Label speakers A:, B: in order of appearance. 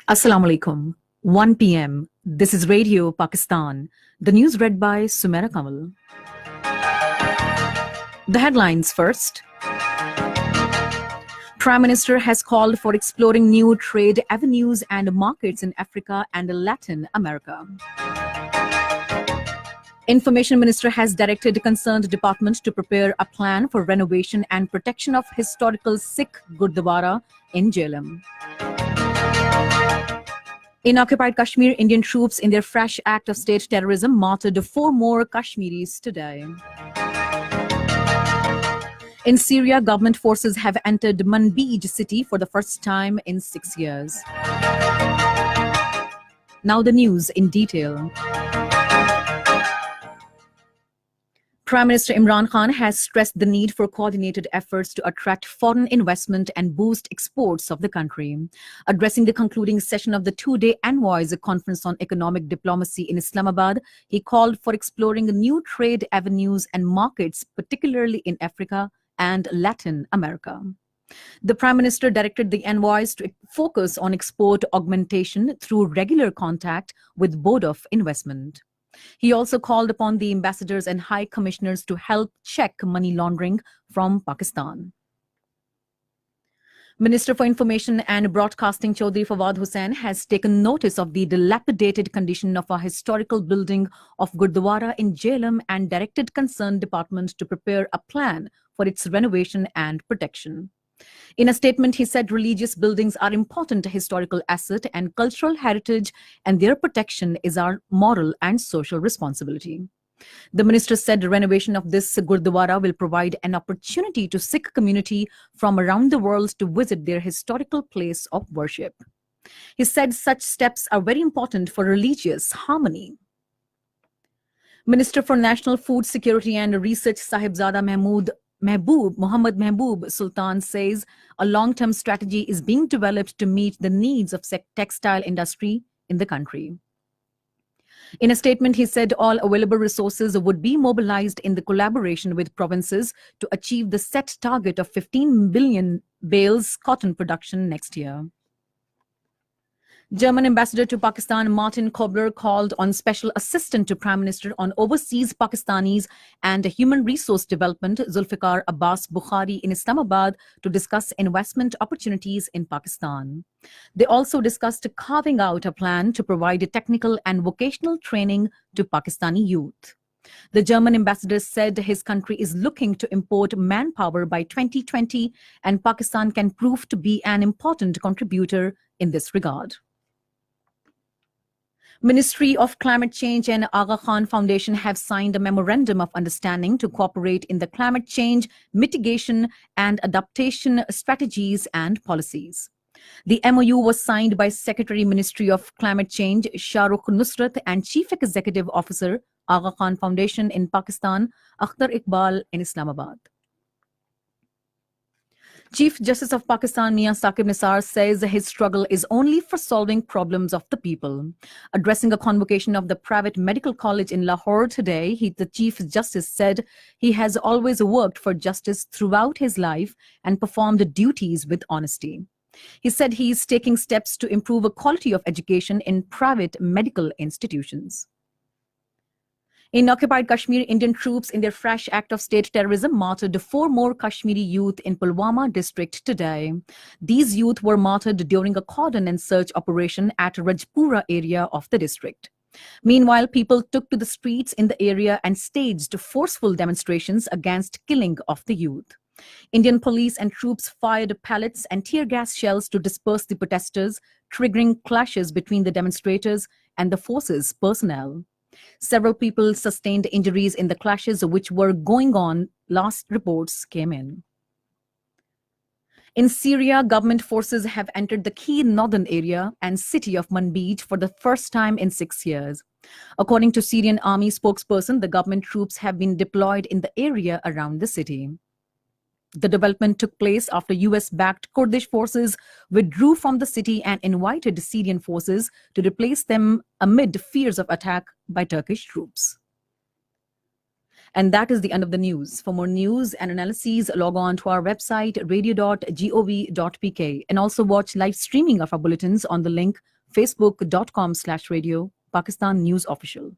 A: Assalamu alaikum. 1 p.m. This is Radio Pakistan. The news read by Sumera Kamal. The headlines first. Prime Minister has called for exploring new trade avenues and markets in Africa and Latin America. Information Minister has directed concerned department to prepare a plan for renovation and protection of historical Sikh Gurdwara in Jhelum. In occupied Kashmir, Indian troops in their fresh act of state terrorism martyred 4 more Kashmiris today. In Syria, government forces have entered Manbij city for the first time in 6 years. Now the news in detail. Prime Minister Imran Khan has stressed the need for coordinated efforts to attract foreign investment and boost exports of the country. Addressing the concluding session of the 2-day Envoys Conference on Economic Diplomacy in Islamabad, he called for exploring new trade avenues and markets, particularly in Africa and Latin America. The Prime Minister directed the envoys to focus on export augmentation through regular contact with Board of Investment. He also called upon the ambassadors and high commissioners to help check money laundering from Pakistan. Minister for Information and Broadcasting Chaudhry Fawad Hussain has taken notice of the dilapidated condition of a historical building of Gurdwara in Jhelum and directed concerned department to prepare a plan for its renovation and protection. In a statement, he said religious buildings are important historical asset and cultural heritage, and their protection is our moral and social responsibility. The minister said the renovation of this Gurdwara will provide an opportunity to Sikh community from around the world to visit their historical place of worship. He said such steps are very important for religious harmony. Minister for National Food Security and Research Sahibzada Muhammad Mehboob Sultan says a long-term strategy is being developed to meet the needs of textile industry in the country. In a statement, he said all available resources would be mobilized in the collaboration with provinces to achieve the set target of 15 billion bales cotton production next year. German ambassador to Pakistan Martin Kobler called on Special Assistant to Prime Minister on Overseas Pakistanis and Human Resource Development Zulfikar Abbas Bukhari in Islamabad to discuss investment opportunities in Pakistan. They also discussed carving out a plan to provide technical and vocational training to Pakistani youth. The German ambassador said his country is looking to import manpower by 2020 and Pakistan can prove to be an important contributor in this regard. Ministry of Climate Change and Aga Khan Foundation have signed a memorandum of understanding to cooperate in the climate change mitigation and adaptation strategies and policies. The MOU was signed by Secretary Ministry of Climate Change Shahrukh Nusrat and Chief Executive Officer Aga Khan Foundation in Pakistan Akhtar Iqbal in Islamabad. Chief Justice of Pakistan Mian Saqib Nisar says his struggle is only for solving problems of the people. Addressing a convocation of the private medical college in Lahore today, the Chief Justice said he has always worked for justice throughout his life and performed duties with honesty. He said he is taking steps to improve the quality of education in private medical institutions. In occupied Kashmir, Indian troops in their fresh act of state terrorism martyred 4 more Kashmiri youth in Pulwama district today. These youth were martyred during a cordon and search operation at Rajpura area of the district. Meanwhile, people took to the streets in the area and staged forceful demonstrations against killing of the youth. Indian police and troops fired pellets and tear gas shells to disperse the protesters, triggering clashes between the demonstrators and the force's personnel. Several people sustained injuries in the clashes which were going on, last reports came in. In Syria, government forces have entered the key northern area and city of Manbij for the first time in 6 years. According to Syrian army spokesperson, the government troops have been deployed in the area around the city. The development took place after US-backed Kurdish forces withdrew from the city and invited Syrian forces to replace them amid fears of attack by Turkish troops. And that is the end of the news. For more news and analyses, log on to our website radio.gov.pk and also watch live streaming of our bulletins on the link facebook.com/radio Pakistan News Official.